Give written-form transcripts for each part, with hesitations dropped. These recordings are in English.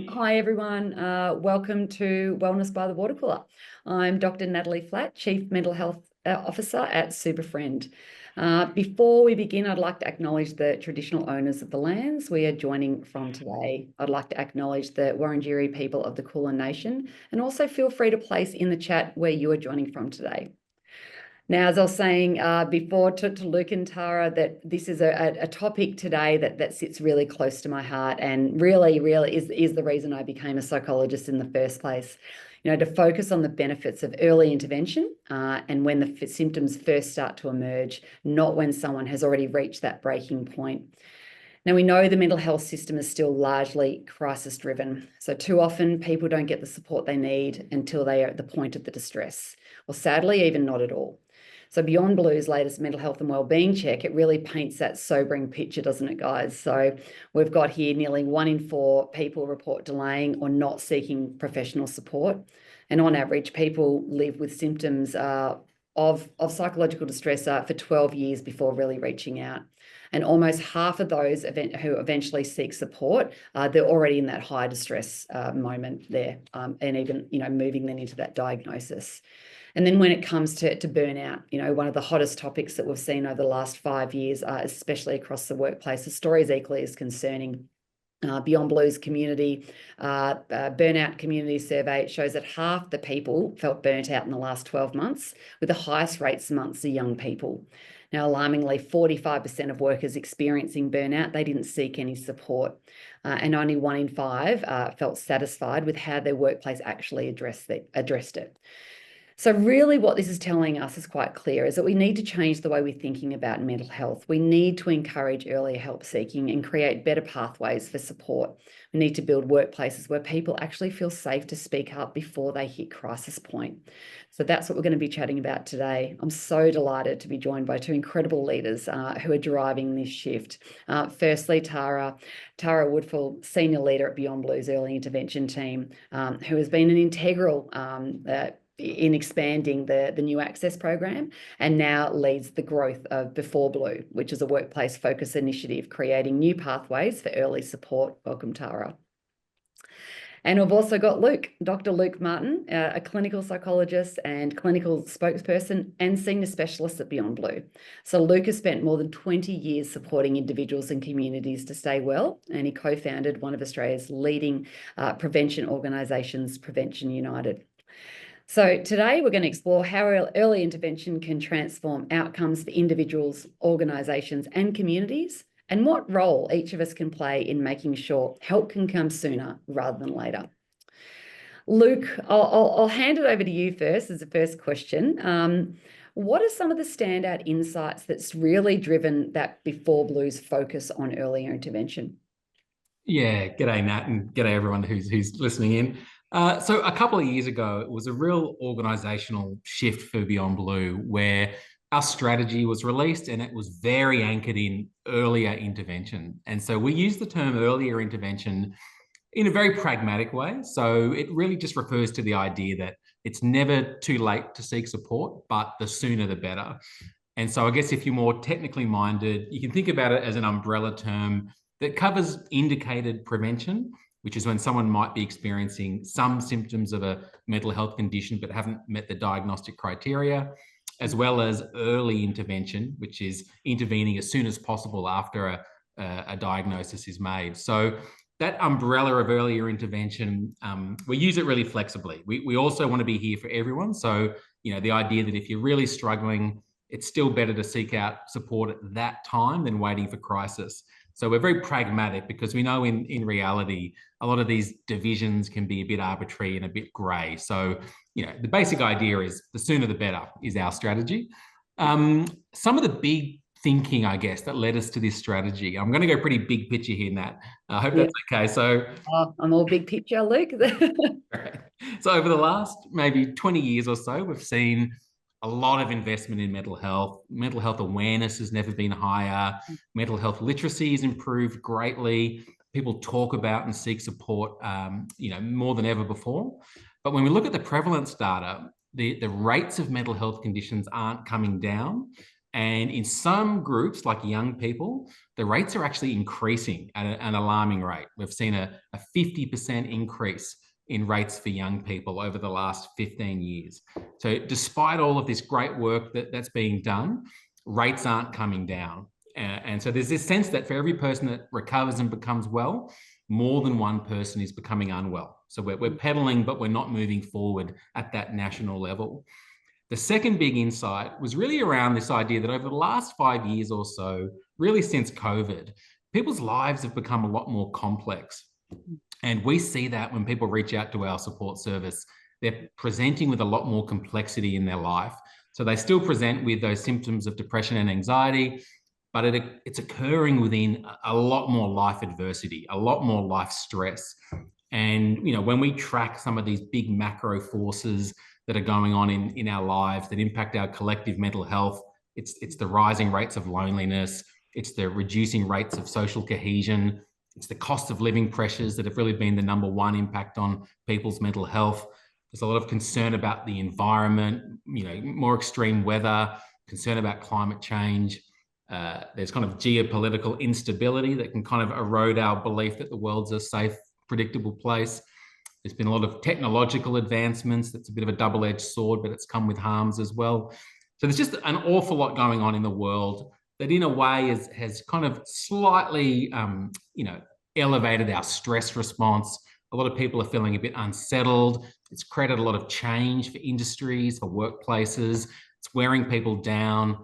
Hi everyone, welcome to Wellness by the Water Cooler. I'm Dr. Natalie Flatt, Chief Mental Health Officer at SuperFriend. Before we begin, I'd like to acknowledge the traditional owners of the lands we are joining from today. I'd like to acknowledge the Wurundjeri people of the Kulin Nation, and also feel free to place in the chat where you are joining from today. Now, as I was saying before to Luke and Tara, that this is a topic today that sits really close to my heart and really is the reason I became a psychologist in the first place. You know, to focus on the benefits of early intervention and when the symptoms first start to emerge, not when someone has already reached that breaking point. Now, we know the mental health system is still largely crisis-driven. So too often people don't get the support they need until they are at the point of the distress, or sadly, even not at all. So Beyond Blue's latest mental health and wellbeing check, it really paints that sobering picture, doesn't it, guys? So we've got here nearly 1 in 4 people report delaying or not seeking professional support. And on average, people live with symptoms of psychological distress for 12 years before really reaching out. And almost half of those who eventually seek support, they're already in that high distress moment there, and even, moving then into that diagnosis. And then when it comes to burnout, one of the hottest topics that we've seen over the last 5 years, especially across the workplace, the story is equally as concerning. Beyond Blue's community burnout community survey shows that half the people felt burnt out in the last 12 months, with the highest rates amongst the young people. Now, alarmingly, 45% of workers experiencing burnout, they didn't seek any support, and only 1 in 5 felt satisfied with how their workplace actually addressed it. So really what this is telling us is quite clear, is that we need to change the way we're thinking about mental health. We need to encourage earlier help seeking and create better pathways for support. We need to build workplaces where people actually feel safe to speak up before they hit crisis point. So that's what we're going to be chatting about today. I'm so delighted to be joined by 2 incredible leaders who are driving this shift. Firstly, Tara Woodfull, Senior Leader at Beyond Blue's Early Intervention Team, who has been an integral in expanding the new access program, and now leads the growth of Before Blue, which is a workplace focus initiative creating new pathways for early support. Welcome, Tara. And we've also got Luke, Dr. Luke Martin, a clinical psychologist and clinical spokesperson and senior specialist at Beyond Blue. So Luke has spent more than 20 years supporting individuals and communities to stay well, and he co-founded one of Australia's leading prevention organisations, Prevention United. So today we're going to explore how early intervention can transform outcomes for individuals, organisations and communities, and what role each of us can play in making sure help can come sooner rather than later. Luke, I'll hand it over to you first as the first question. What are some of the standout insights that's really driven that Before Blue's focus on earlier intervention? Yeah, g'day Nat, and g'day everyone who's listening in. So a couple of years ago, it was a real organisational shift for Beyond Blue, where our strategy was released and it was very anchored in earlier intervention. And so we use the term earlier intervention in a very pragmatic way. So it really just refers to the idea that it's never too late to seek support, but the sooner the better. And so I guess if you're more technically minded, you can think about it as an umbrella term that covers indicated prevention, which is when someone might be experiencing some symptoms of a mental health condition but haven't met the diagnostic criteria, as well as early intervention, which is intervening as soon as possible after a diagnosis is made. So that umbrella of earlier intervention, we use it really flexibly. We also want to be here for everyone. So, the idea that if you're really struggling, it's still better to seek out support at that time than waiting for crisis. So we're very pragmatic because we know in reality, a lot of these divisions can be a bit arbitrary and a bit grey. So, the basic idea is the sooner the better is our strategy. Some of the big thinking, I guess, that led us to this strategy. I'm going to go pretty big picture here, Nat. I hope that's okay. So I'm all big picture, Luke. So over the last maybe 20 years or so, we've seen a lot of investment in mental health. Mental health awareness has never been higher. Mental health literacy has improved greatly. People talk about and seek support, more than ever before. But when we look at the prevalence data, the rates of mental health conditions aren't coming down. And in some groups, like young people, the rates are actually increasing at an alarming rate. We've seen a 50% increase in rates for young people over the last 15 years. So despite all of this great work that's being done, rates aren't coming down. And so there's this sense that for every person that recovers and becomes well, more than one person is becoming unwell. So we're pedaling, but we're not moving forward at that national level. The second big insight was really around this idea that over the last 5 years or so, really since COVID, people's lives have become a lot more complex. And we see that when people reach out to our support service, they're presenting with a lot more complexity in their life. So they still present with those symptoms of depression and anxiety, but it's occurring within a lot more life adversity, a lot more life stress. And, you know, when we track some of these big macro forces that are going on in our lives that impact our collective mental health, it's the rising rates of loneliness, it's the reducing rates of social cohesion, it's the cost of living pressures that have really been the number one impact on people's mental health. There's a lot of concern about the environment, you know, more extreme weather, concern about climate change. There's kind of geopolitical instability that can kind of erode our belief that the world's a safe, predictable place. There's been a lot of technological advancements. That's a bit of a double-edged sword, but it's come with harms as well. So there's just an awful lot going on in the world that in a way has kind of slightly, you know, elevated our stress response. A lot of people are feeling a bit unsettled. It's created a lot of change for industries, for workplaces. It's wearing people down.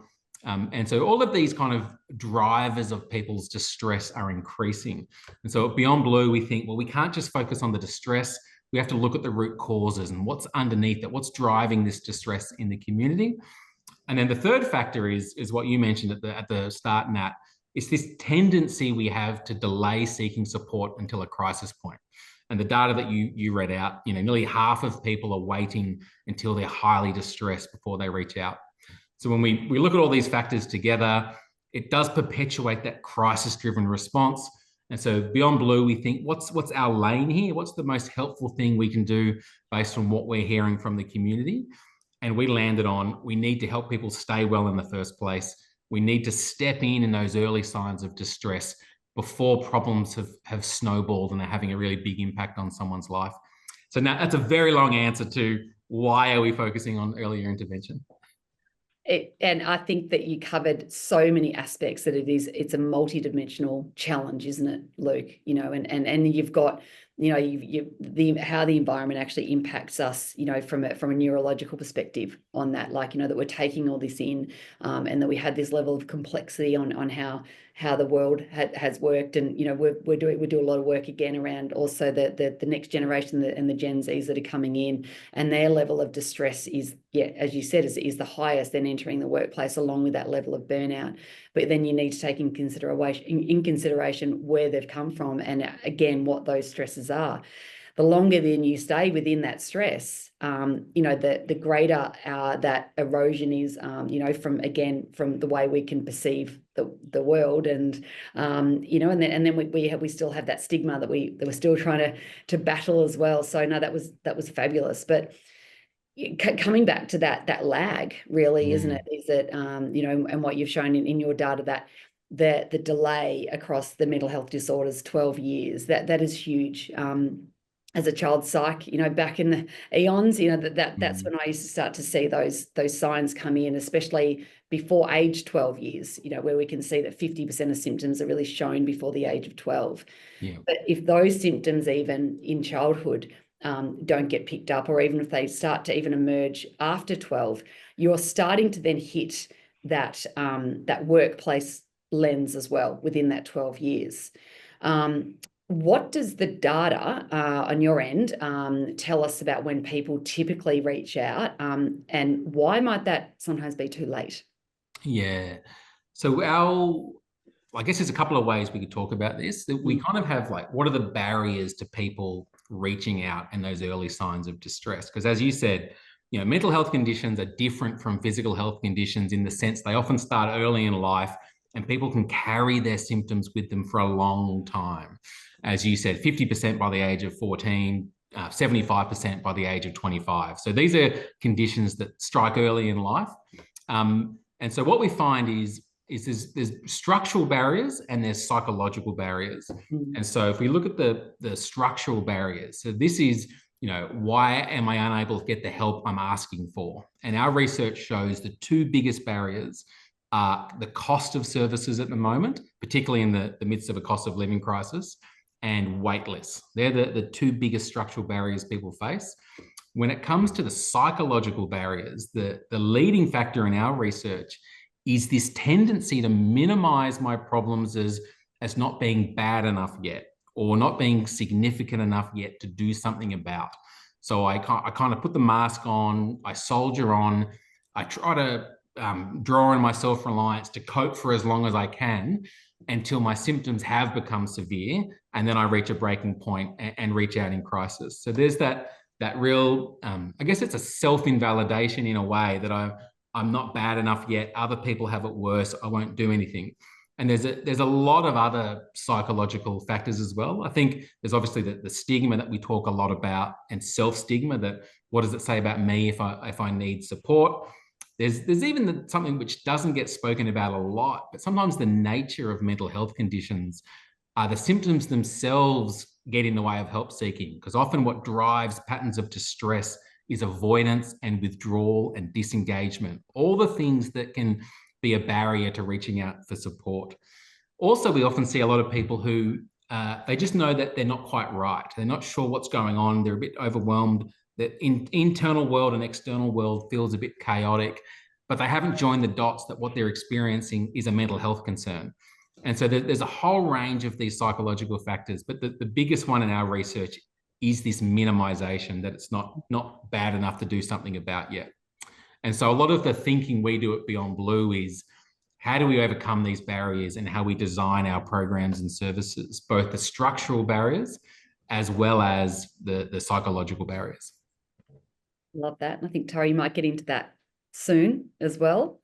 And so all of these kind of drivers of people's distress are increasing. And so at Beyond Blue, we think, well, we can't just focus on the distress. We have to look at the root causes and what's underneath it, what's driving this distress in the community. And then the third factor is what you mentioned at the start, Nat. It's this tendency we have to delay seeking support until a crisis point. And the data that you read out, you know, nearly half of people are waiting until they're highly distressed before they reach out. So when we look at all these factors together, it does perpetuate that crisis-driven response. And so Beyond Blue, we think, what's our lane here? What's the most helpful thing we can do based on what we're hearing from the community? And we landed on, we need to help people stay well in the first place. We need to step in those early signs of distress before problems have snowballed and are having a really big impact on someone's life. So now that's a very long answer to why are we focusing on earlier intervention? And I think that you covered so many aspects that it's a multidimensional challenge, isn't it, Luke? You know, and you've got, you know, how the environment actually impacts us, you know, from a neurological perspective on that, like, you know, that we're taking all this in, and that we had this level of complexity on how the world has worked. And, you know, we do a lot of work again around also the next generation and the Gen Zs that are coming in, and their level of distress is, yeah, as you said, is the highest then entering the workplace, along with that level of burnout. But then you need to take in consideration where they've come from, and again, what those stresses are. The longer then you stay within that stress, you know, the greater that erosion is, you know, from the way we can perceive the world, and you know, and then we still have that stigma that we're still trying to battle as well. So no, that was fabulous. But coming back to that lag, really, isn't it? Is that you know, and what you've shown in your data, that the delay across the mental health disorders, 12 years, that is huge. As a child psych, you know, back in the eons, you know, that's when I used to start to see those signs come in, especially before age 12 years, you know, where we can see that 50% of symptoms are really shown before the age of 12. Yeah. But if those symptoms, even in childhood, don't get picked up, or even if they start to even emerge after 12, you're starting to then hit that workplace lens as well within that 12 years. What does the data on your end tell us about when people typically reach out, and why might that sometimes be too late? Yeah. So I guess there's a couple of ways we could talk about this. That we kind of have, like, what are the barriers to people reaching out and those early signs of distress? Because as you said, you know, mental health conditions are different from physical health conditions in the sense they often start early in life, and people can carry their symptoms with them for a long time. As you said, 50% by the age of 14, 75% by the age of 25. So these are conditions that strike early in life. And so what we find is there's structural barriers and there's psychological barriers. And so if we look at the structural barriers, so this is, why am I unable to get the help I'm asking for? And our research shows the two biggest barriers are the cost of services at the moment, particularly in the midst of a cost of living crisis, and wait lists. They're the two biggest structural barriers people face. When it comes to the psychological barriers, the leading factor in our research is this tendency to minimize my problems as not being bad enough yet, or not being significant enough yet to do something about. So I kind of put the mask on, I soldier on, I try to draw on my self-reliance to cope for as long as I can until my symptoms have become severe, and then I reach a breaking point and reach out in crisis. So there's that real, I guess it's a self-invalidation in a way that I'm not bad enough yet. Other people have it worse. I won't do anything. And there's a lot of other psychological factors as well. I think there's obviously the stigma that we talk a lot about, and self-stigma, that what does it say about me if I need support? There's even something which doesn't get spoken about a lot, but sometimes the nature of mental health conditions are the symptoms themselves get in the way of help seeking, because often what drives patterns of distress is avoidance and withdrawal and disengagement, all the things that can be a barrier to reaching out for support. Also, we often see a lot of people who they just know that they're not quite right. They're not sure what's going on. They're a bit overwhelmed. The internal world and external world feels a bit chaotic, but they haven't joined the dots that what they're experiencing is a mental health concern. And so there's a whole range of these psychological factors, but the biggest one in our research is this minimization, that it's not bad enough to do something about yet. And so a lot of the thinking we do at Beyond Blue is, how do we overcome these barriers and how we design our programs and services, both the structural barriers as well as the psychological barriers. Love that. And I think, Tara, you might get into that soon as well.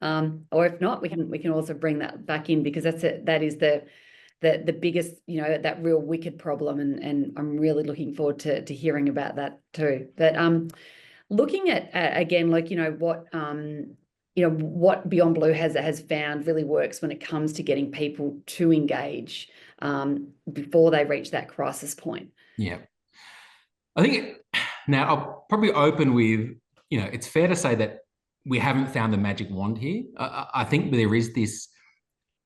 Or if not, we can also bring that back in, because that is the biggest, that real wicked problem. And I'm really looking forward to hearing about that too. But looking at again, like, what Beyond Blue has found really works when it comes to getting people to engage before they reach that crisis point. Yeah. I think now I'll probably open with, it's fair to say that we haven't found the magic wand here. I think there is this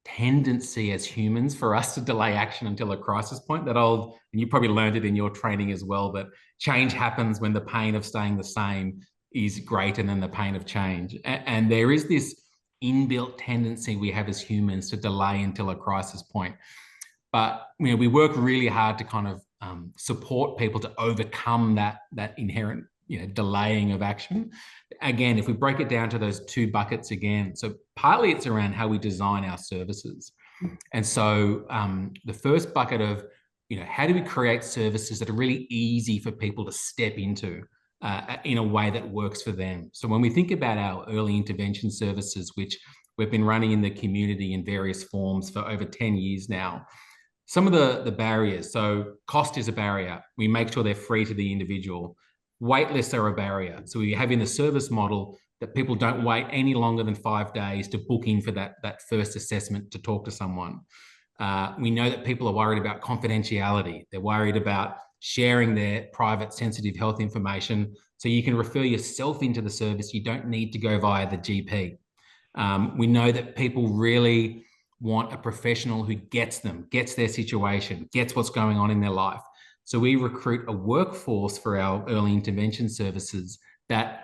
tendency as humans for us to delay action until a crisis point. And you probably learned it in your training as well, that change happens when the pain of staying the same is greater than the pain of change. And there is this inbuilt tendency we have as humans to delay until a crisis point. But we work really hard to kind of support people to overcome that inherent delaying of action. Again, if we break it down to those two buckets again, so partly it's around how we design our services. And so the first bucket of, how do we create services that are really easy for people to step into in a way that works for them? So when we think about our early intervention services, which we've been running in the community in various forms for over 10 years now, some of the barriers, so cost is a barrier. We make sure they're free to the individual. Wait lists are a barrier. So we have in the service model that people don't wait any longer than 5 days to book in for that first assessment to talk to someone. We know that people are worried about confidentiality. They're worried about sharing their private sensitive health information. So you can refer yourself into the service. You don't need to go via the GP. We know that people really want a professional who gets their situation, gets what's going on in their life. So we recruit a workforce for our early intervention services that,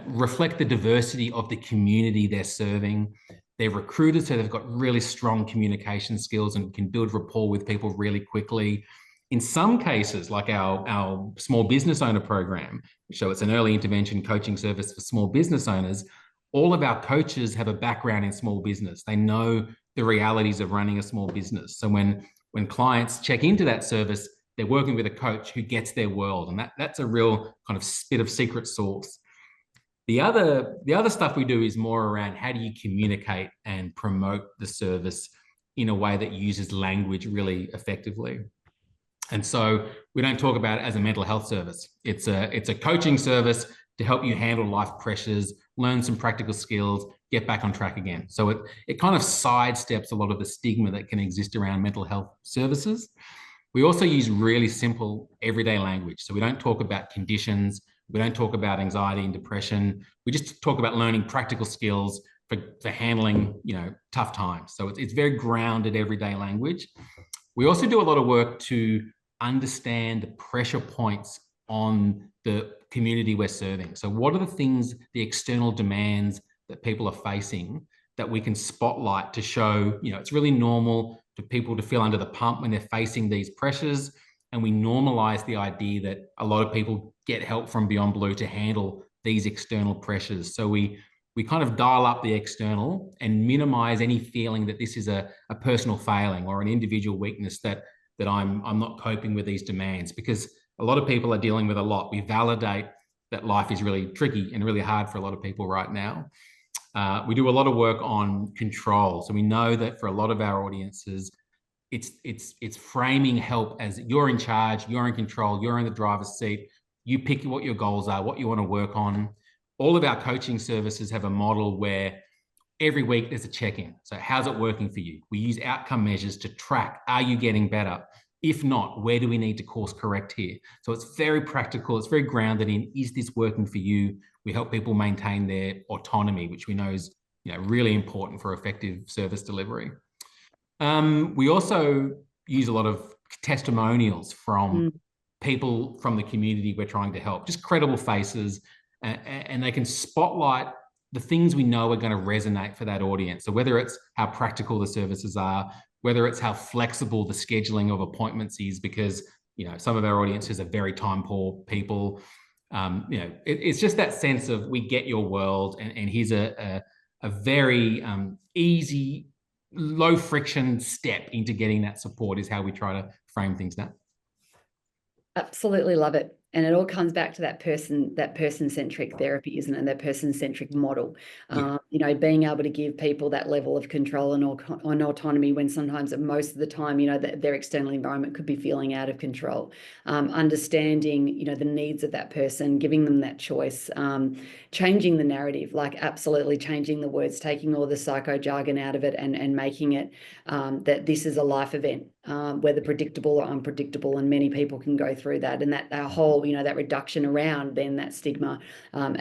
reflect the diversity of the community they're serving. They're recruited so they've got really strong communication skills and can build rapport with people really quickly. In some cases, like our small business owner program, so it's an early intervention coaching service for small business owners, all of our coaches have a background in small business. They know the realities of running a small business. So when clients check into that service, they're working with a coach who gets their world. And that's a real kind of bit of secret sauce. The other stuff we do is more around how do you communicate and promote the service in a way that uses language really effectively. And so we don't talk about it as a mental health service. It's a coaching service to help you handle life pressures, learn some practical skills, get back on track again. So it kind of sidesteps a lot of the stigma that can exist around mental health services. We also use really simple everyday language. So we don't talk about conditions, we don't talk about anxiety and depression. We just talk about learning practical skills for handling, tough times. So it's very grounded everyday language. We also do a lot of work to understand the pressure points on the community we're serving. So what are the things, the external demands that people are facing that we can spotlight to show, it's really normal for people to feel under the pump when they're facing these pressures. And we normalize the idea that a lot of people get help from Beyond Blue to handle these external pressures. So we kind of dial up the external and minimize any feeling that this is a personal failing or an individual weakness that I'm not coping with these demands, because a lot of people are dealing with a lot. We validate that life is really tricky and really hard for a lot of people right now. We do a lot of work on control. So we know that for a lot of our audiences, it's framing help as you're in charge, you're in control, you're in the driver's seat. You pick what your goals are, what you want to work on. All of our coaching services have a model where every week there's a check-in. So how's it working for you? We use outcome measures to track, are you getting better? If not, where do we need to course correct here? So it's very practical. It's very grounded in, is this working for you? We help people maintain their autonomy, which we know is really important for effective service delivery. We also use a lot of testimonials from people from the community we're trying to help, just credible faces, and they can spotlight the things we know are going to resonate for that audience. So whether it's how practical the services are, whether it's how flexible the scheduling of appointments is, because some of our audiences are very time poor people. It's just that sense of, we get your world, and here's a very easy, low friction step into getting that support, is how we try to frame things now. Absolutely love it. And it all comes back to that person-centric therapy, isn't it? That person-centric model. Yeah. Being able to give people that level of control and autonomy when sometimes, most of the time, their external environment could be feeling out of control. Understanding, the needs of that person, giving them that choice, changing the narrative, like absolutely changing the words, taking all the psycho jargon out of it, and making it that this is a life event, whether predictable or unpredictable, and many people can go through that, and that our whole, that reduction around then that stigma for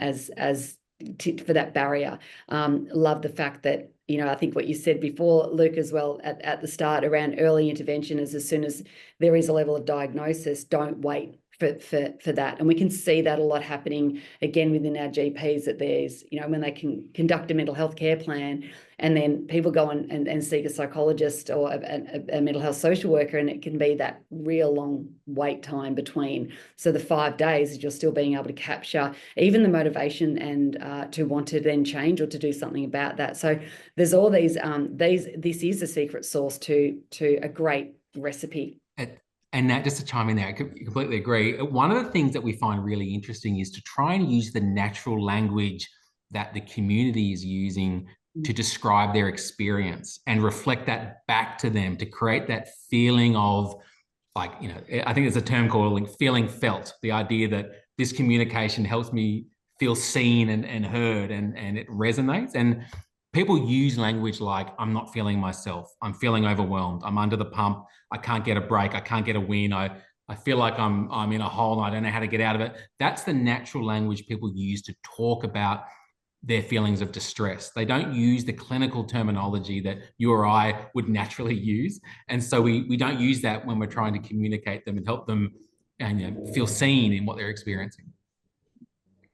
that barrier. Love the fact that, I think what you said before, Luke, as well, at the start around early intervention, is as soon as there is a level of diagnosis, don't wait for that. And we can see that a lot happening again within our GPs, that there's, when they can conduct a mental health care plan, and then people go on and seek a psychologist or a mental health social worker, and it can be that real long wait time between. So the 5 days, you're still being able to capture even the motivation and to want to then change or to do something about that. So there's all these, this is a secret sauce to a great recipe. And Nat, just to chime in there, I completely agree. One of the things that we find really interesting is to try and use the natural language that the community is using to describe their experience, and reflect that back to them, to create that feeling of, like, I think there's a term called, like, feeling felt, the idea that this communication helps me feel seen and heard, and it resonates. And people use language like, I'm not feeling myself, I'm feeling overwhelmed, I'm under the pump, I can't get a break, I can't get a win, I feel like I'm in a hole and I don't know how to get out of it. That's the natural language people use to talk about their feelings of distress. They don't use the clinical terminology that you or I would naturally use. And so we don't use that when we're trying to communicate them and help them and feel seen in what they're experiencing.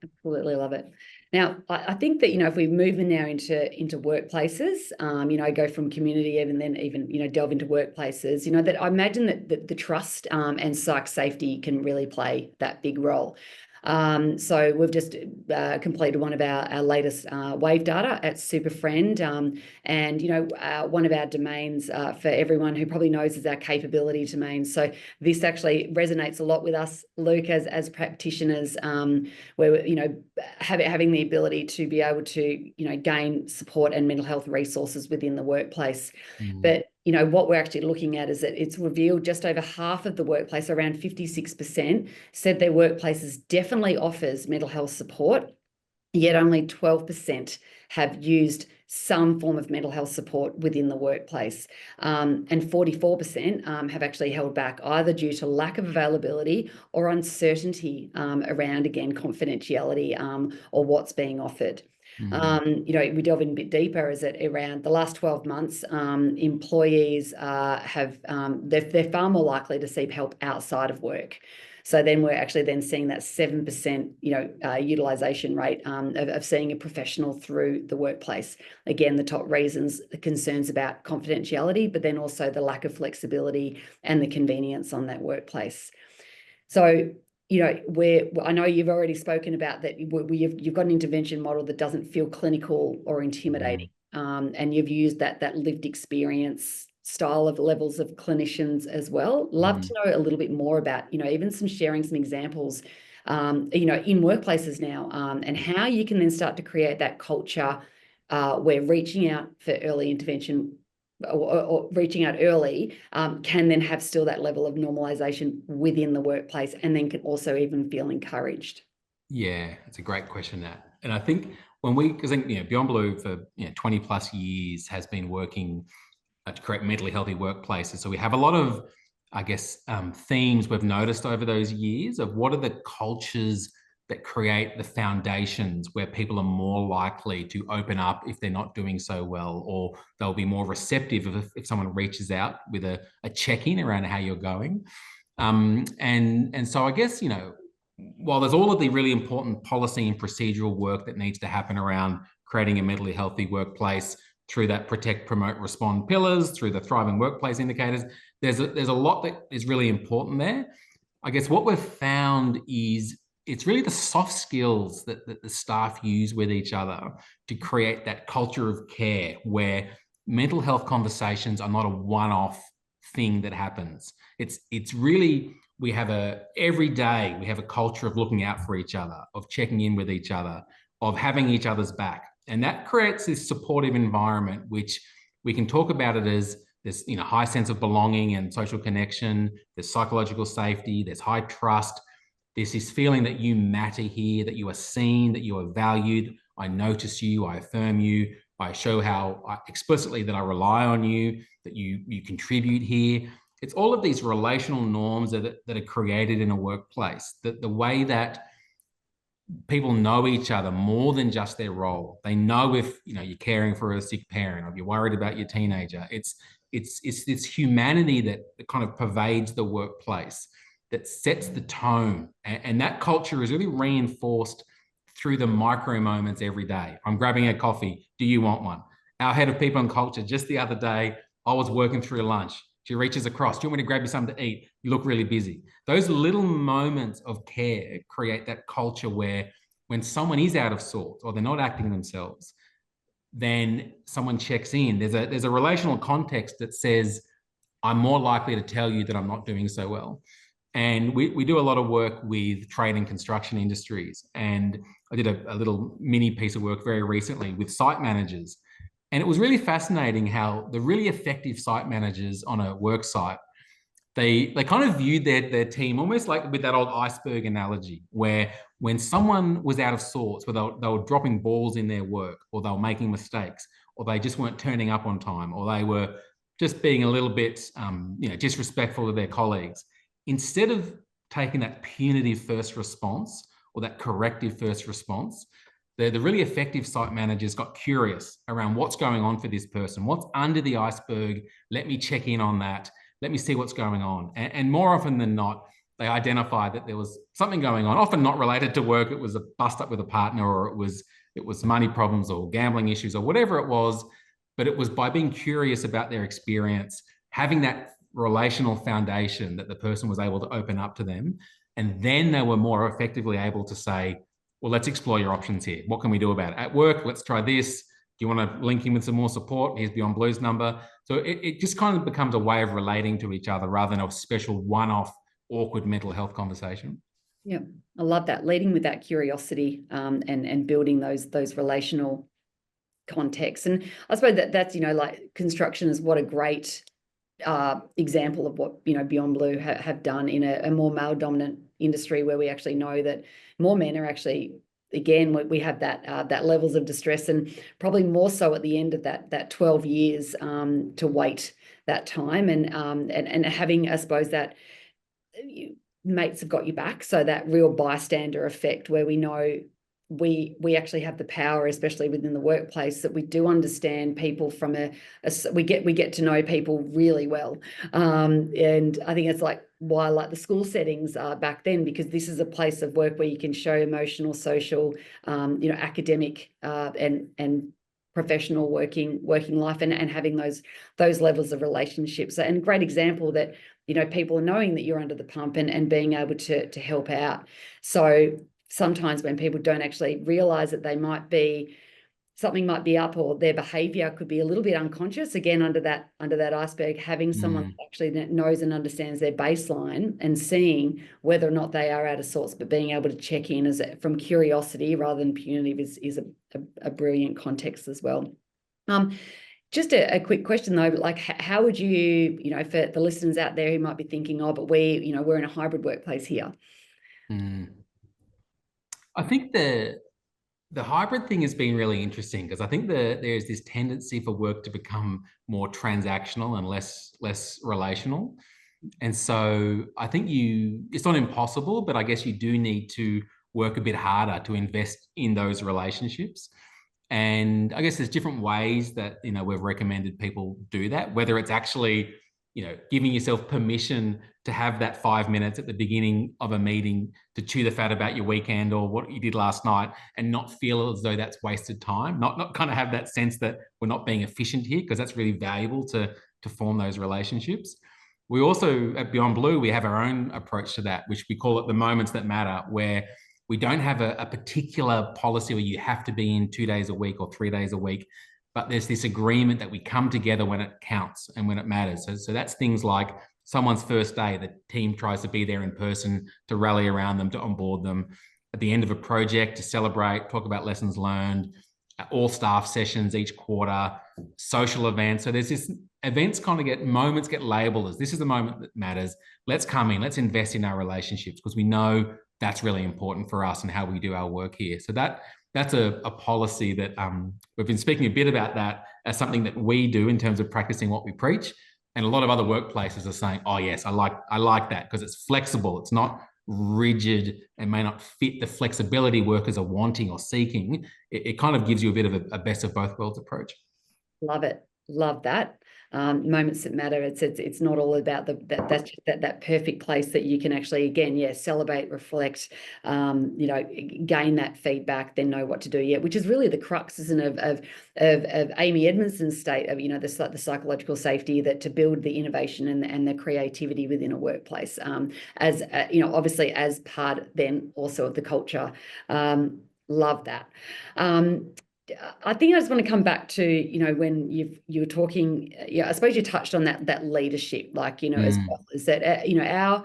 Absolutely love it. Now, I think that, if we move in now into workplaces, go from community and then even, delve into workplaces, that I imagine that the trust and psych safety can really play that big role. So we've just completed one of our latest wave data at SuperFriend, and one of our domains for everyone who probably knows is our capability domain. So this actually resonates a lot with us, Luke, as practitioners, where having the ability to be able to gain support and mental health resources within the workplace. But what we're actually looking at is that it's revealed just over half of the workplace, around 56%, said their workplaces definitely offers mental health support, yet only 12% have used some form of mental health support within the workplace. And 44% have actually held back, either due to lack of availability or uncertainty around, again, confidentiality or what's being offered. We delve in a bit deeper, is that around the last 12 months, employees they're far more likely to seek help outside of work. So then we're actually then seeing that 7%, utilization rate of seeing a professional through the workplace. Again, the top reasons, the concerns about confidentiality, but then also the lack of flexibility and the convenience on that workplace. So, I know you've already spoken about that. You've got an intervention model that doesn't feel clinical or intimidating, and you've used that lived experience style of levels of clinicians as well. Love to know a little bit more about, even sharing some examples, in workplaces now, and how you can then start to create that culture where reaching out for early intervention or reaching out early can then have still that level of normalization within the workplace, and then can also even feel encouraged. Yeah, it's a great question, Nat. And I think because I think, Beyond Blue for 20 plus years has been working to create mentally healthy workplaces. So we have a lot of, I guess, themes we've noticed over those years of what are the cultures that create the foundations where people are more likely to open up if they're not doing so well, or they'll be more receptive if someone reaches out with a check-in around how you're going. And so I guess, while there's all of the really important policy and procedural work that needs to happen around creating a mentally healthy workplace through that protect, promote, respond pillars, through the thriving workplace indicators, there's a lot that is really important there. I guess what we've found is it's really the soft skills that the staff use with each other to create that culture of care where mental health conversations are not a one-off thing that happens. It's really, every day we have a culture of looking out for each other, of checking in with each other, of having each other's back. And that creates this supportive environment, which we can talk about it as this, high sense of belonging and social connection. There's psychological safety, there's high trust. There's this feeling that you matter here, that you are seen, that you are valued. I notice you, I affirm you, I show explicitly that I rely on you, that you contribute here. It's all of these relational norms that are created in a workplace, that the way that people know each other more than just their role. They know if you're caring for a sick parent, or if you're worried about your teenager. It's this humanity that kind of pervades the workplace, that sets the tone, and that culture is really reinforced through the micro moments every day. I'm grabbing a coffee. Do you want one? Our head of people and culture, just the other day, I was working through lunch. She reaches across. Do you want me to grab you something to eat? You look really busy. Those little moments of care create that culture where when someone is out of sorts or they're not acting themselves, then someone checks in. There's a relational context that says, I'm more likely to tell you that I'm not doing so well. And we do a lot of work with trade and construction industries. And I did a little mini piece of work very recently with site managers. And it was really fascinating how the really effective site managers on a work site, they kind of viewed their team almost like with that old iceberg analogy, where when someone was out of sorts, where they were dropping balls in their work, or they were making mistakes, or they just weren't turning up on time, or they were just being a little bit disrespectful to their colleagues, instead of taking that punitive first response or that corrective first response, the really effective site managers got curious around what's going on for this person, what's under the iceberg. Let me check in on that. Let me see what's going on. And more often than not, they identified that there was something going on, often not related to work. It was a bust up with a partner, or it was money problems or gambling issues or whatever it was. But it was by being curious about their experience, having that relational foundation, that the person was able to open up to them. And then they were more effectively able to say, well, let's explore your options here. What can we do about it? At work, let's try this. Do you want to link in with some more support? Here's Beyond Blue's number. So it just kind of becomes a way of relating to each other rather than a special one-off awkward mental health conversation. Yeah, I love that. Leading with that curiosity and building those relational contexts. And I suppose that's, like construction is what a great example of what, you know, Beyond Blue have done in a more male dominant industry, where we actually know that more men are actually, again, we have that levels of distress, and probably more so at the end of that 12 years to wait that time, and having, I suppose, that mates have got your back. So that real bystander effect, where we know we actually have the power, especially within the workplace, that we do understand people from we get to know people really well. And I think it's like why I like the school settings back then, because this is a place of work where you can show emotional, social, you know, academic and professional working life, and having those levels of relationships. And great example that, you know, people are knowing that you're under the pump and being able to help out. So sometimes when people don't actually realize that something might be up, or their behavior could be a little bit unconscious, again, under that iceberg, having someone that actually knows and understands their baseline, and seeing whether or not they are out of sorts, but being able to check in from curiosity rather than punitive is a brilliant context as well. Just a quick question though, like how would you, you know, for the listeners out there who might be thinking, oh, but we're in a hybrid workplace here. I think the hybrid thing has been really interesting, because I think there's this tendency for work to become more transactional and less relational. And so I think it's not impossible, but I guess you do need to work a bit harder to invest in those relationships. And I guess there's different ways that, you know, we've recommended people do that, whether it's actually, you know, giving yourself permission to have that 5 minutes at the beginning of a meeting to chew the fat about your weekend or what you did last night, and not feel as though that's wasted time, not kind of have that sense that we're not being efficient here, because that's really valuable to form those relationships. We also, at Beyond Blue, we have our own approach to that, which we call it the moments that matter, where we don't have a particular policy where you have to be in 2 days a week or 3 days a week, but there's this agreement that we come together when it counts and when it matters. So that's things like someone's first day, the team tries to be there in person to rally around them, to onboard them. At the end of a project, to celebrate, talk about lessons learned, all staff sessions each quarter, social events. So there's this moments get labeled as, this is the moment that matters. Let's come in, let's invest in our relationships, because we know that's really important for us and how we do our work here. So that's a policy that we've been speaking a bit about that as something that we do in terms of practicing what we preach. And a lot of other workplaces are saying, oh yes, I like that, because it's flexible. It's not rigid and may not fit the flexibility workers are wanting or seeking. It kind of gives you a bit of a best of both worlds approach. Love it. Love that. Moments that matter. It's not all about that's just that perfect place that you can actually, again, celebrate, reflect, you know, gain that feedback, then know what to do. Yeah, which is really the crux, isn't it, of Amy Edmondson's state of, you know, the psychological safety, that to build the innovation and the creativity within a workplace, as you know, obviously as part then also of the culture. Love that. I think I just want to come back to, you know, when you were talking, I suppose you touched on that leadership, like, you know, as well, is that, you know,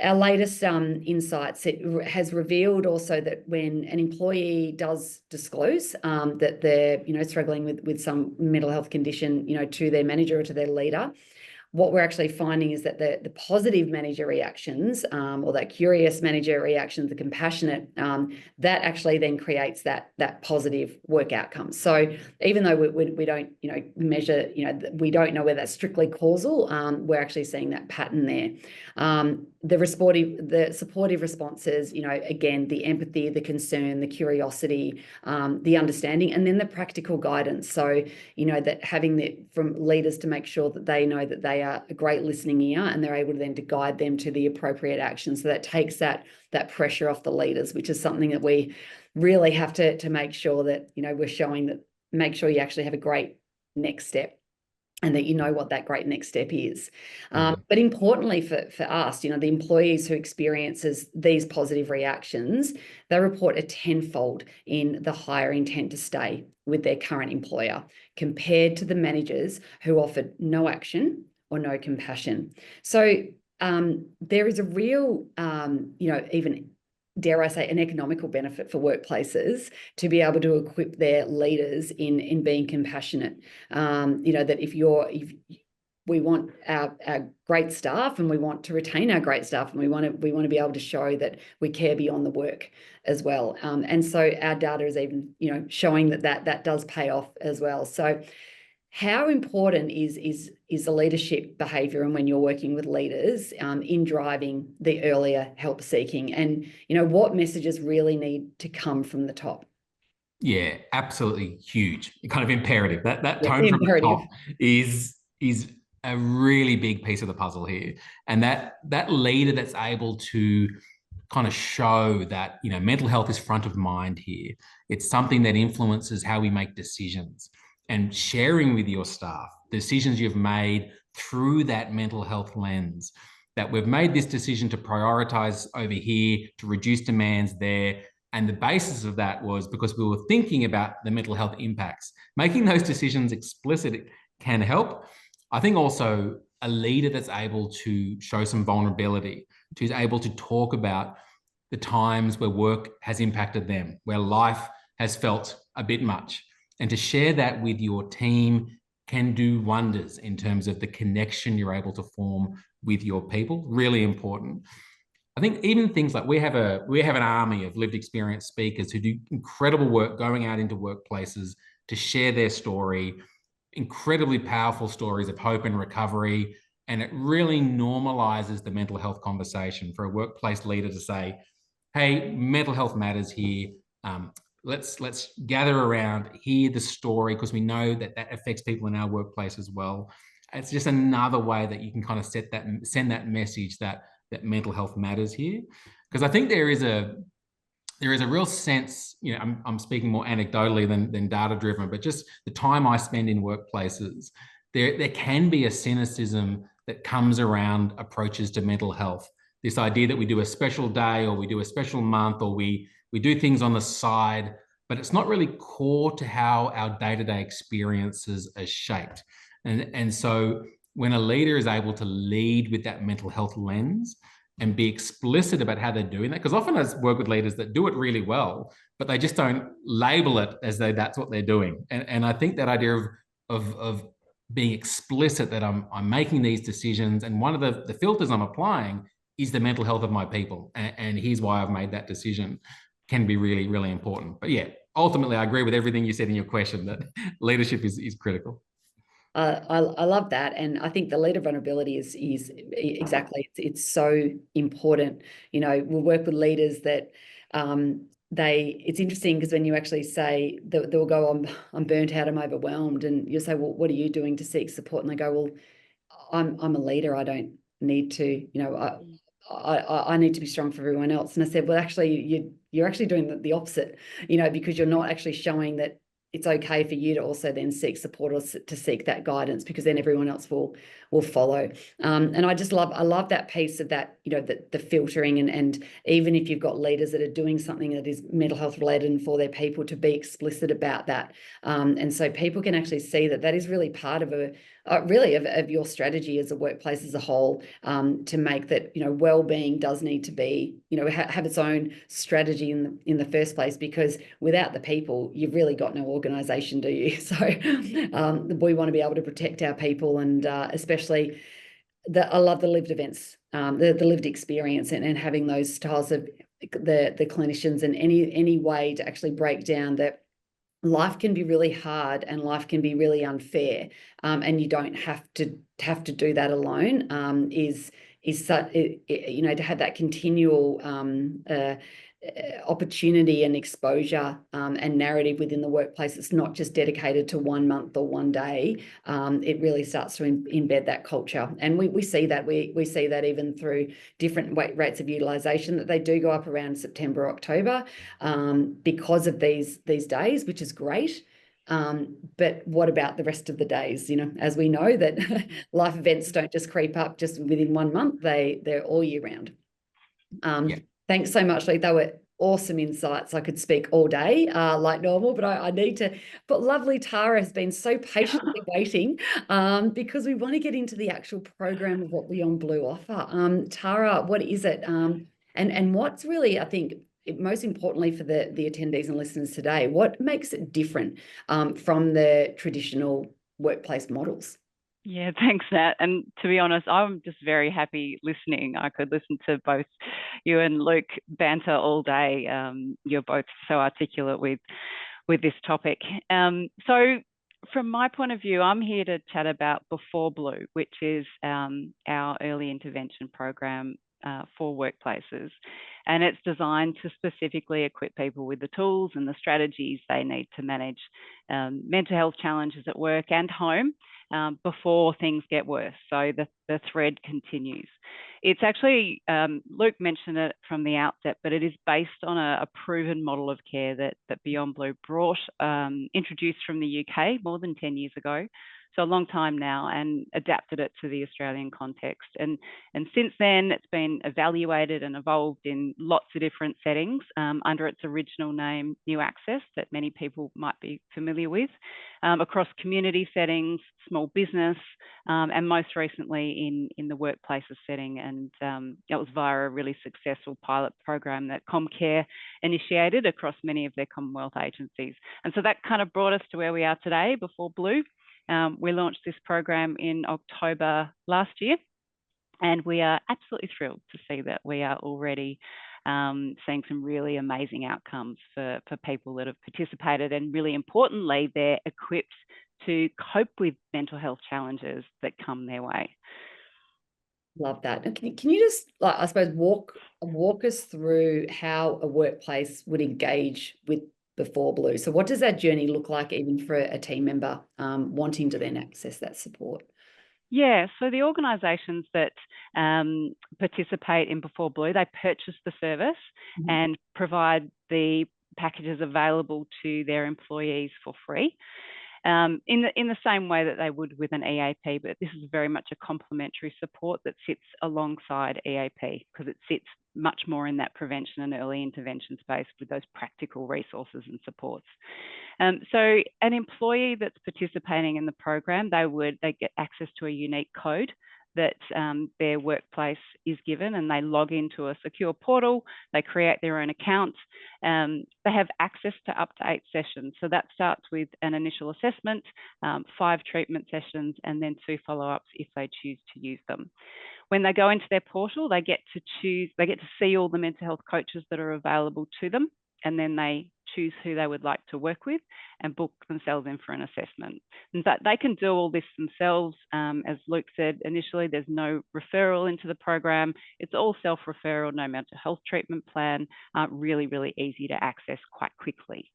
our latest insights, it has revealed also that when an employee does disclose that they're, you know, struggling with some mental health condition, you know, to their manager or to their leader, what we're actually finding is that the positive manager reactions, or that curious manager reactions, the compassionate, that actually then creates that positive work outcome. So even though we don't, you know, measure, you know, we don't know whether that's strictly causal, we're actually seeing that pattern there. The supportive responses, you know, again, the empathy, the concern, the curiosity, the understanding, and then the practical guidance. So, you know, that having from leaders to make sure that they know that they are a great listening ear, and they're able to then to guide them to the appropriate action. So that takes that pressure off the leaders, which is something that we really have to make sure that, you know, we're showing that, make sure you actually have a great next step, and that you know what that great next step is. But importantly for us, you know, the employees who experiences these positive reactions, they report a tenfold in the higher intent to stay with their current employer, compared to the managers who offered no action or no compassion. So there is a real, you know, even dare I say, an economical benefit for workplaces to be able to equip their leaders in being compassionate. You know, that if we want our great staff, and we want to retain our great staff, and we want to be able to show that we care beyond the work as well. And so our data is even, showing that does pay off as well. So how important is the leadership behavior, and when you're working with leaders in driving the earlier help seeking, and what messages really need to come from the top? Yeah, absolutely huge. Kind of imperative. That Yeah, tone from the imperative. top is a really big piece of the puzzle here. And that leader that's able to kind of show that, mental health is front of mind here. It's something that influences how we make decisions, and sharing with your staff decisions you've made through that mental health lens, that we've made this decision to prioritize over here, to reduce demands there. And the basis of that was because we were thinking about the mental health impacts. Making those decisions explicit can help. I think also a leader that's able to show some vulnerability, who's able to talk about the times where work has impacted them, where life has felt a bit much, and to share that with your team can do wonders in terms of the connection you're able to form with your people. Really important. I think even things like we have an army of lived experience speakers who do incredible work going out into workplaces to share their story, incredibly powerful stories of hope and recovery. And it really normalizes the mental health conversation for a workplace leader to say, hey, mental health matters here. Let's gather around, hear the story, because we know that affects people in our workplace as well. It's just another way that you can kind of send that message that mental health matters here. Because I think there is a real sense, I'm speaking more anecdotally than data driven, but just the time I spend in workplaces, there can be a cynicism that comes around approaches to mental health. This idea that we do a special day, or we do a special month, or we do things on the side, but it's not really core to how our day-to-day experiences are shaped. And so when a leader is able to lead with that mental health lens and be explicit about how they're doing that, because often I work with leaders that do it really well, but they just don't label it as though that's what they're doing. And I think that idea of being explicit that I'm making these decisions, and one of the filters I'm applying is the mental health of my people, and here's why I've made that decision, can be really, really important. But yeah, ultimately, I agree with everything you said in your question, that leadership is critical. I love that, and I think the leader vulnerability is exactly, it's so important. We'll work with leaders that it's interesting, because when you actually say they'll go, I'm burnt out, I'm overwhelmed, and you say, well, what are you doing to seek support? And they go, well, I'm a leader, I don't need to, I need to be strong for everyone else. And I said, well, actually, you're actually doing the opposite, because you're not actually showing that it's okay for you to also then seek support, or to seek that guidance, because then everyone else will follow. And I love that piece of that, the filtering, and even if you've got leaders that are doing something that is mental health related and for their people, to be explicit about that. And so people can actually see that is really part of of your strategy as a workplace as a whole, to make that, well-being does need to be, have its own strategy in the first place, because without the people, you've really got no organization, do you? So we want to be able to protect our people, and especially I love the lived events, the lived experience, and having those styles of the clinicians, and any way to actually break down that life can be really hard, and life can be really unfair, and you don't have to do that alone. Is such, to have that continual opportunity and exposure, and narrative within the workplace. It's not just dedicated to 1 month or 1 day. It really starts to embed that culture, and we see that we see that even through different rates of utilization, that they do go up around September, October, because of these days, which is great. But what about the rest of the days? As we know, that life events don't just creep up just within 1 month, they're all year round. Yeah. Thanks so much, Lee. They were awesome insights. I could speak all day, like normal, but I need to. But lovely Tara has been so patiently waiting, because we want to get into the actual program of what Beyond Blue offer. Tara, what is it? And what's really, I think, most importantly for the attendees and listeners today, what makes it different from the traditional workplace models? Yeah, thanks, Nat. And to be honest, I'm just very happy listening. I could listen to both you and Luke banter all day. You're both so articulate with this topic. So from my point of view, I'm here to chat about Before Blue, which is our early intervention program for workplaces. And it's designed to specifically equip people with the tools and the strategies they need to manage mental health challenges at work and home before things get worse. So the thread continues. It's actually, Luke mentioned it from the outset, but it is based on a proven model of care that Beyond Blue introduced from the UK more than 10 years ago. So a long time now, and adapted it to the Australian context. And since then, it's been evaluated and evolved in lots of different settings under its original name, New Access, that many people might be familiar with, across community settings, small business, and most recently in the workplaces setting. And it was via a really successful pilot program that Comcare initiated across many of their Commonwealth agencies. And so that kind of brought us to where we are today, Before Blue. We launched this program in October last year, and we are absolutely thrilled to see that we are already seeing some really amazing outcomes for people that have participated. And really importantly, they're equipped to cope with mental health challenges that come their way. Love that. Can you just, like, I suppose, walk us through how a workplace would engage with Before Blue? So what does that journey look like, even for a team member wanting to then access that support? Yeah, so the organisations that participate in Before Blue, they purchase the service and provide the packages available to their employees for free. In the same way that they would with an EAP, but this is very much a complementary support that sits alongside EAP, because it sits much more in that prevention and early intervention space with those practical resources and supports. So an employee that's participating in the program, they get access to a unique code that their workplace is given, and they log into a secure portal. They create their own account. They have access to up to 8 sessions. So that starts with an initial assessment, 5 treatment sessions, and then 2 follow-ups if they choose to use them. When they go into their portal, they get to see all the mental health coaches that are available to them, and then they choose who they would like to work with and book themselves in for an assessment. And that they can do all this themselves. As Luke said initially, there's no referral into the program. It's all self-referral, no mental health treatment plan, really, really easy to access quite quickly.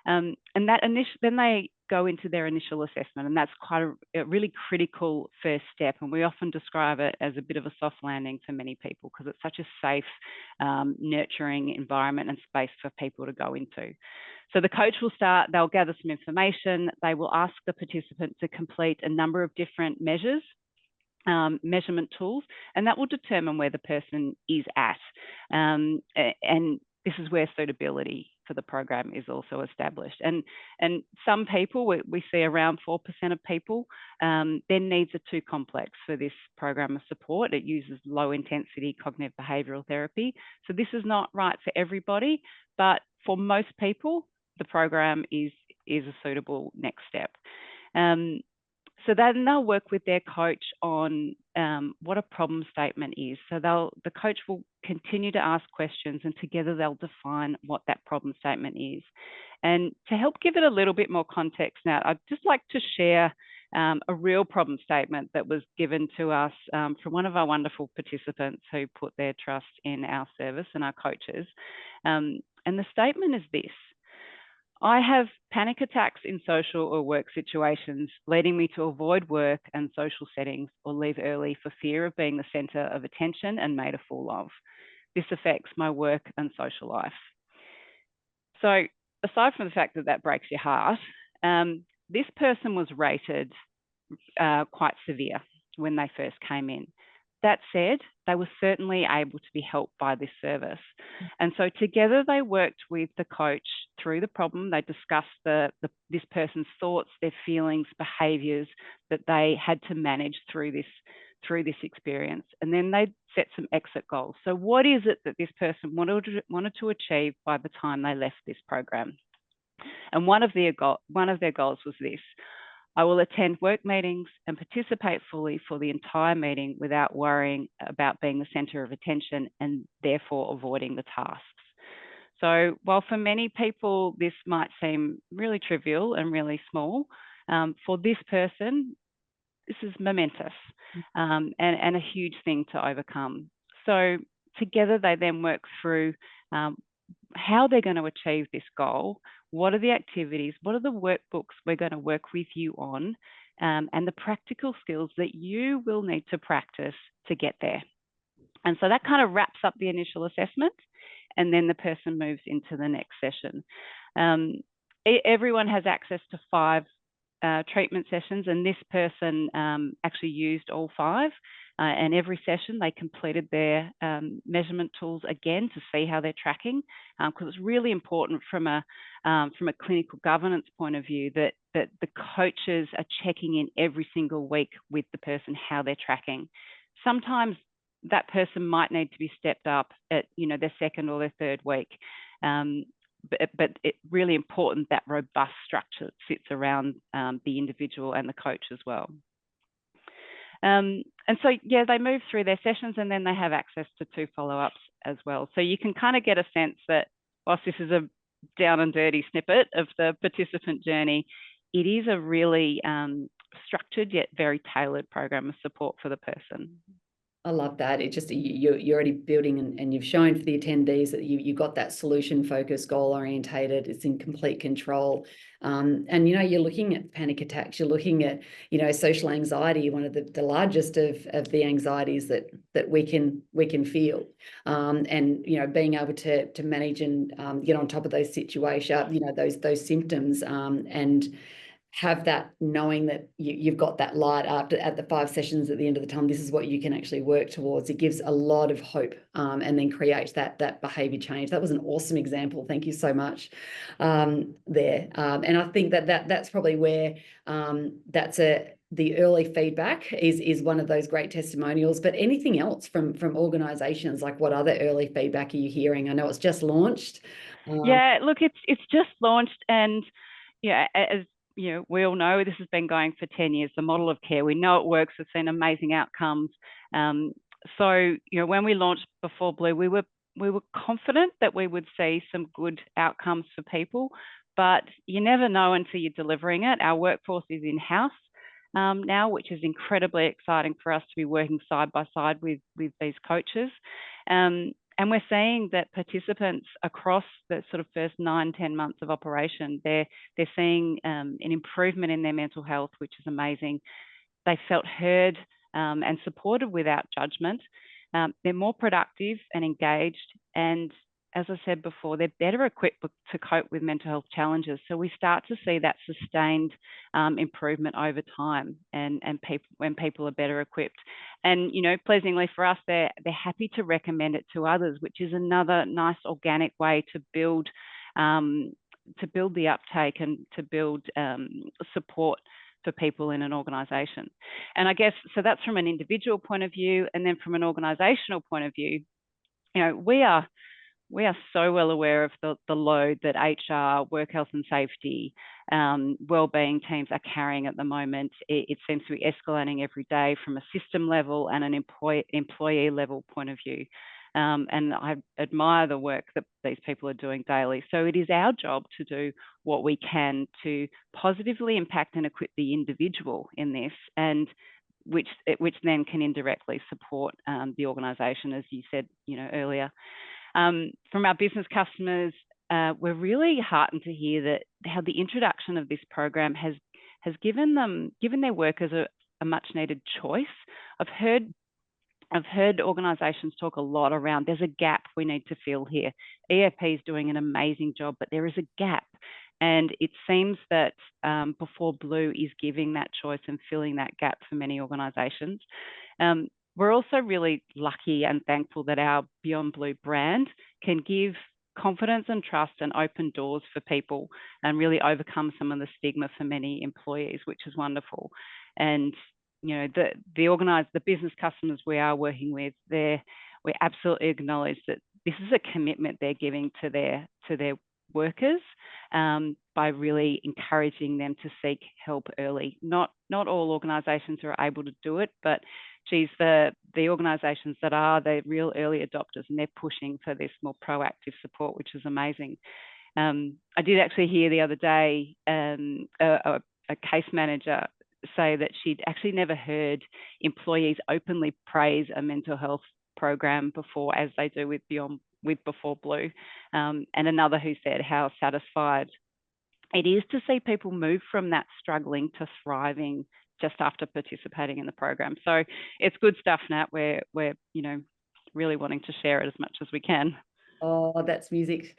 And then they go into their initial assessment, and that's quite a really critical first step. And we often describe it as a bit of a soft landing for many people, because it's such a safe, nurturing environment and space for people to go into. So the coach will start, they'll gather some information, they will ask the participant to complete a number of different measures, measurement tools, and that will determine where the person is at. And this is where suitability for the program is also established. And some people, we see around 4% of people, their needs are too complex for this program of support. It uses low intensity cognitive behavioural therapy. So this is not right for everybody, but for most people, the program is a suitable next step. So then they'll work with their coach on what a problem statement is. So the coach will continue to ask questions, and together they'll define what that problem statement is. And to help give it a little bit more context now, I'd just like to share a real problem statement that was given to us from one of our wonderful participants who put their trust in our service and our coaches. And the statement is this: I have panic attacks in social or work situations, leading me to avoid work and social settings or leave early for fear of being the centre of attention and made a fool of. This affects my work and social life. So aside from the fact that that breaks your heart, this person was rated quite severe when they first came in. That said, they were certainly able to be helped by this service. And so together they worked with the coach through the problem. They discussed this person's thoughts, their feelings, behaviours that they had to manage through this experience. And then they set some exit goals. So what is it that this person wanted to achieve by the time they left this program? And one of their goals was this: I will attend work meetings and participate fully for the entire meeting without worrying about being the centre of attention and therefore avoiding the tasks. So while for many people this might seem really trivial and really small, for this person, this is momentous and a huge thing to overcome. So together they then work through how they're going to achieve this goal, what are the activities, what are the workbooks we're going to work with you on, and the practical skills that you will need to practice to get there. And so that kind of wraps up the initial assessment, and then the person moves into the next session. Everyone has access to 5 treatment sessions, and this person actually used all 5. And every session they completed their measurement tools again to see how they're tracking, because it's really important from a clinical governance point of view that the coaches are checking in every single week with the person how they're tracking. Sometimes that person might need to be stepped up at their 2nd or their 3rd week. But it's really important that robust structure sits around the individual and the coach as well. And so, yeah, they move through their sessions and then they have access to 2 follow-ups as well. So you can kind of get a sense that whilst this is a down and dirty snippet of the participant journey, it is a really structured yet very tailored program of support for the person. I love that. It just, you're already building and you've shown for the attendees that you've got that solution focused, goal orientated, it's in complete control. And, you're looking at panic attacks, you're looking at, social anxiety, one of the largest of the anxieties that we can feel. And, being able to manage and get on top of those situations, those symptoms, and have that knowing that you've got that light after at the 5 sessions at the end of the time, this is what you can actually work towards. It gives a lot of hope and then creates that behavior change. That was an awesome example. Thank you so much there. And I think that's probably where the early feedback is one of those great testimonials. But anything else from organisations, like what other early feedback are you hearing? I know it's just launched. Yeah, look, it's just launched, and as we all know this has been going for 10 years, the model of care. We know it works. We've seen amazing outcomes. So, when we launched Before Blue, we were confident that we would see some good outcomes for people, but you never know until you're delivering it. Our workforce is in-house now, which is incredibly exciting for us to be working side by side with these coaches. And we're seeing that participants across the sort of first 9-10 months of operation, they're seeing an improvement in their mental health, which is amazing. They felt heard and supported without judgment. They're more productive and engaged. And as I said before, they're better equipped to cope with mental health challenges. So we start to see that sustained improvement over time, and when people are better equipped. And pleasingly for us, they're happy to recommend it to others, which is another nice organic way to build the uptake and to build support for people in an organisation. And I guess so that's from an individual point of view, and then from an organisational point of view, we are so well aware of the load that HR, work health and safety, wellbeing teams are carrying at the moment. It seems to be escalating every day from a system level and an employee level point of view. And I admire the work that these people are doing daily. So it is our job to do what we can to positively impact and equip the individual in this, and which then can indirectly support the organisation, as you said earlier. From our business customers, we're really heartened to hear how the introduction of this program has given their workers a much needed choice. I've heard organisations talk a lot around there's a gap we need to fill here. EAP is doing an amazing job, but there is a gap. And it seems that Before Blue is giving that choice and filling that gap for many organisations. We're also really lucky and thankful that our Beyond Blue brand can give confidence and trust and open doors for people and really overcome some of the stigma for many employees, which is wonderful. And the business customers we are working with, we absolutely acknowledge that this is a commitment they're giving to their workers, by really encouraging them to seek help early. Not all organisations are able to do it, but geez, the organisations that are, they're real early adopters and they're pushing for this more proactive support, which is amazing. I did actually hear the other day a case manager say that she'd actually never heard employees openly praise a mental health program before, as they do with Before Blue, and another who said how satisfied it is to see people move from that struggling to thriving just after participating in the program. So it's good stuff, Nat. We're really wanting to share it as much as we can. Oh, that's music.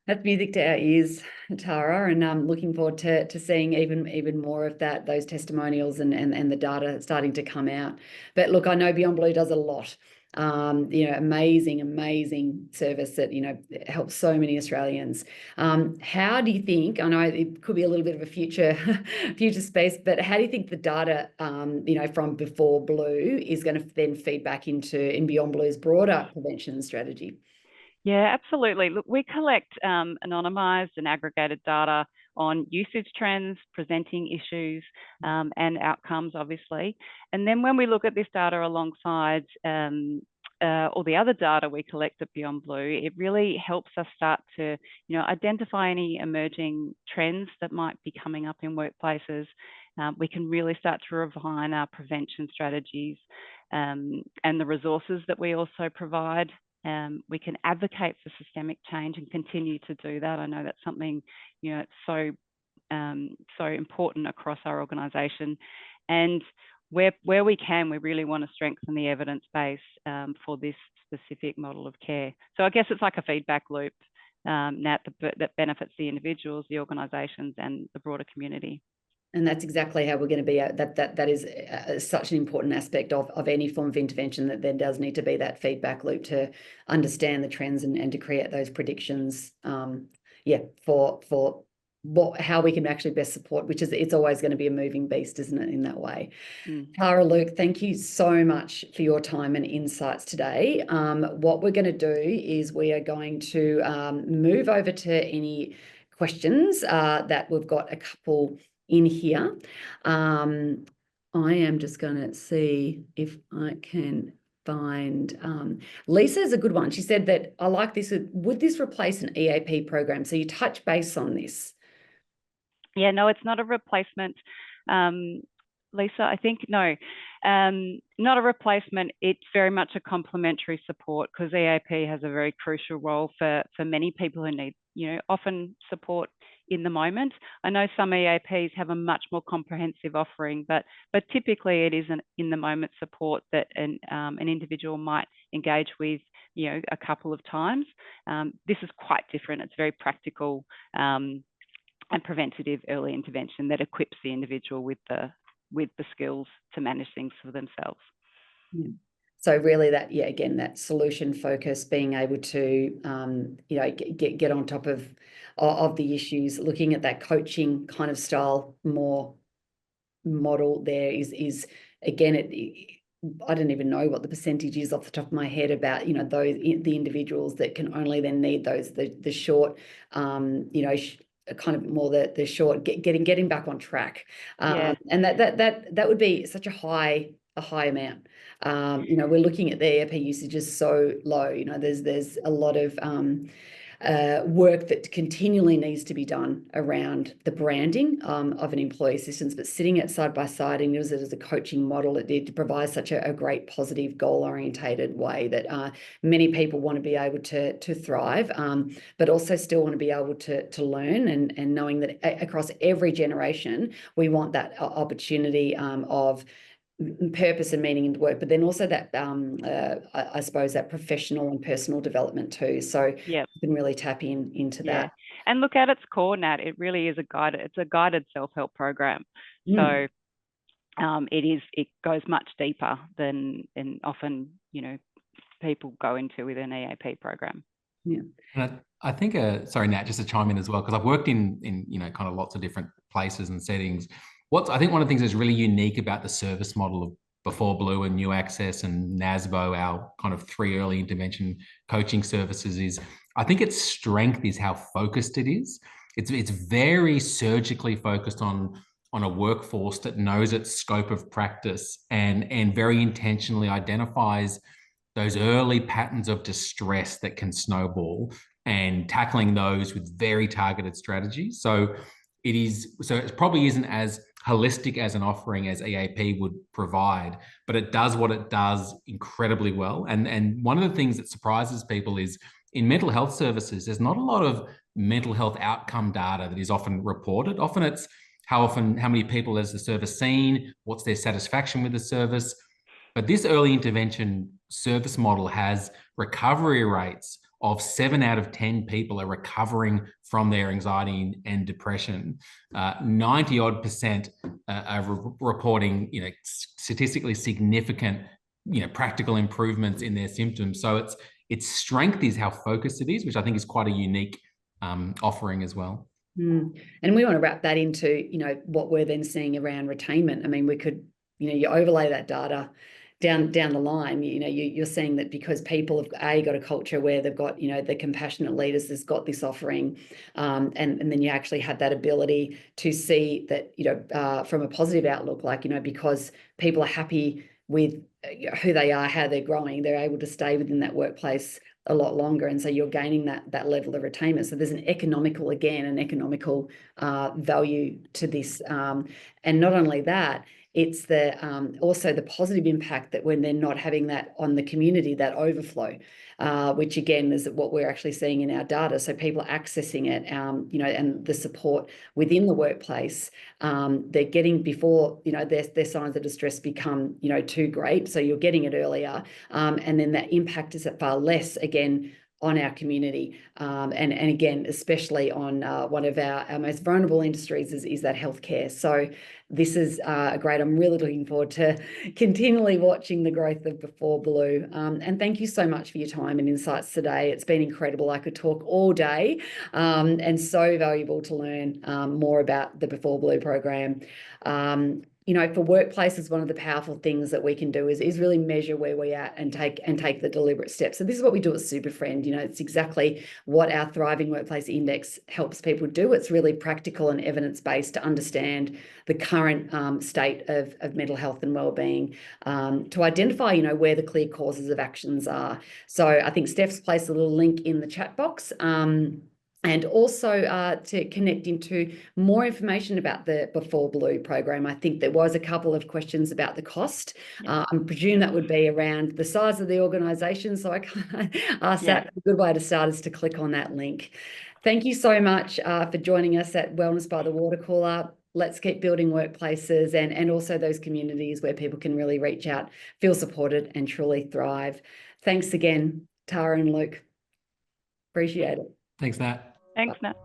That's music to our ears, Tara, and I'm looking forward to seeing even more of that, those testimonials and the data starting to come out. But look, I know Beyond Blue does a lot. Amazing service that helps so many Australians. How do you think? I know it could be a little bit of a future space, but how do you think the data, from Before Blue is going to then feed back in Beyond Blue's broader prevention strategy? Yeah, absolutely. Look, we collect anonymised and aggregated data on usage trends, presenting issues, and outcomes, obviously. And then when we look at this data alongside all the other data we collect at Beyond Blue, it really helps us start to, identify any emerging trends that might be coming up in workplaces. We can really start to refine our prevention strategies and the resources that we also provide. We can advocate for systemic change and continue to do that. I know that's something, it's so important across our organisation. And where we can, we really want to strengthen the evidence base for this specific model of care. So I guess it's like a feedback loop, Nat, that benefits the individuals, the organisations, and the broader community. And that's exactly how we're going to be. That is such an important aspect of any form of intervention, that there does need to be that feedback loop to understand the trends and to create those predictions. For how we can actually best support, which is, it's always going to be a moving beast, isn't it, in that way? Tara, Luke, thank you so much for your time and insights today. What we're going to do is we are going to move over to any questions that we've got a couple in here. I am just going to see if I can find Lisa is a good one. She said that, I like this. Would this replace an EAP program? So you touch base on this. Yeah, no, it's not a replacement. Lisa, I think, no, not a replacement. It's very much a complementary support, because EAP has a very crucial role for many people who need, often support in the moment. I know some EAPs have a much more comprehensive offering, but typically it is an in the moment support that an individual might engage with, a couple of times. This is quite different. It's very practical and preventative early intervention that equips the individual with the skills to manage things for themselves. Yeah. So really that, again, that solution focus, being able to, get on top of the issues, looking at that coaching kind of style more model there is again, I don't even know what the percentage is off the top of my head about, the individuals that can only then need those, the short, kind of more the short getting back on track. And that would be such a high amount. We're looking at the ERP usage is so low. There's a lot of work that continually needs to be done around the branding of an employee assistance, but sitting it side by side and use it as a coaching model, it provides such a great positive goal-orientated way that many people want to be able to thrive, but also still want to be able to learn, and knowing that across every generation we want that opportunity of purpose and meaning in the work, but then also that I suppose that professional and personal development too. So you can really tap into that. And look, at its core, Nat, it really is a guided self-help program. So it goes much deeper than often people go into with an EAP program. Yeah. And I think, sorry, Nat, just to chime in as well, because I've worked in kind of lots of different places and settings. I think one of the things that's really unique about the service model of Before Blue and New Access and NASBO, our kind of 3 early intervention coaching services, is I think its strength is how focused it is. it's very surgically focused on a workforce that knows its scope of practice and very intentionally identifies those early patterns of distress that can snowball and tackling those with very targeted strategies. So it probably isn't as holistic as an offering as EAP would provide, but it does what it does incredibly well. And one of the things that surprises people is in mental health services, there's not a lot of mental health outcome data that is often reported. Often it's how many people has the service seen, what's their satisfaction with the service. But this early intervention service model has recovery rates of 7 out of 10 people are recovering from their anxiety and depression. 90 odd percent are reporting, statistically significant, practical improvements in their symptoms. So its strength is how focused it is, which I think is quite a unique offering as well. And we want to wrap that into, what we're then seeing around retainment. I mean, we could, you overlay that data down the line, you're seeing that because people have got a culture where they've got, the compassionate leaders that's got this offering, and then you actually have that ability to see that, from a positive outlook, because people are happy with who they are, how they're growing, they're able to stay within that workplace a lot longer, and so you're gaining that level of retainment. So there's an economical value to this, and not only that, it's also the positive impact that when they're not having that on the community, that overflow, which again is what we're actually seeing in our data. So people accessing it, and the support within the workplace, they're getting before, their signs of distress become, too great. So you're getting it earlier, and then that impact is far less again on our community, and again, especially on one of our most vulnerable industries is that healthcare. So this is great. I'm really looking forward to continually watching the growth of Before Blue. And thank you so much for your time and insights today. It's been incredible. I could talk all day, and so valuable to learn more about the Before Blue program. For workplaces, one of the powerful things that we can do is really measure where we're at and take the deliberate steps. So this is what we do at SuperFriend. It's exactly what our Thriving Workplace Index helps people do. It's really practical and evidence-based to understand the current state of mental health and wellbeing, to identify, where the clear causes of actions are. So I think Steph's placed a little link in the chat box. And also to connect into more information about the Before Blue program. I think there was a couple of questions about the cost. I presume that would be around the size of the organisation. So I can ask that. A good way to start is to click on that link. Thank you so much for joining us at Wellness by the Water Cooler. Let's keep building workplaces and also those communities where people can really reach out, feel supported and truly thrive. Thanks again, Tara and Luke. Appreciate it. Thanks, Nat. Thanks, Nat.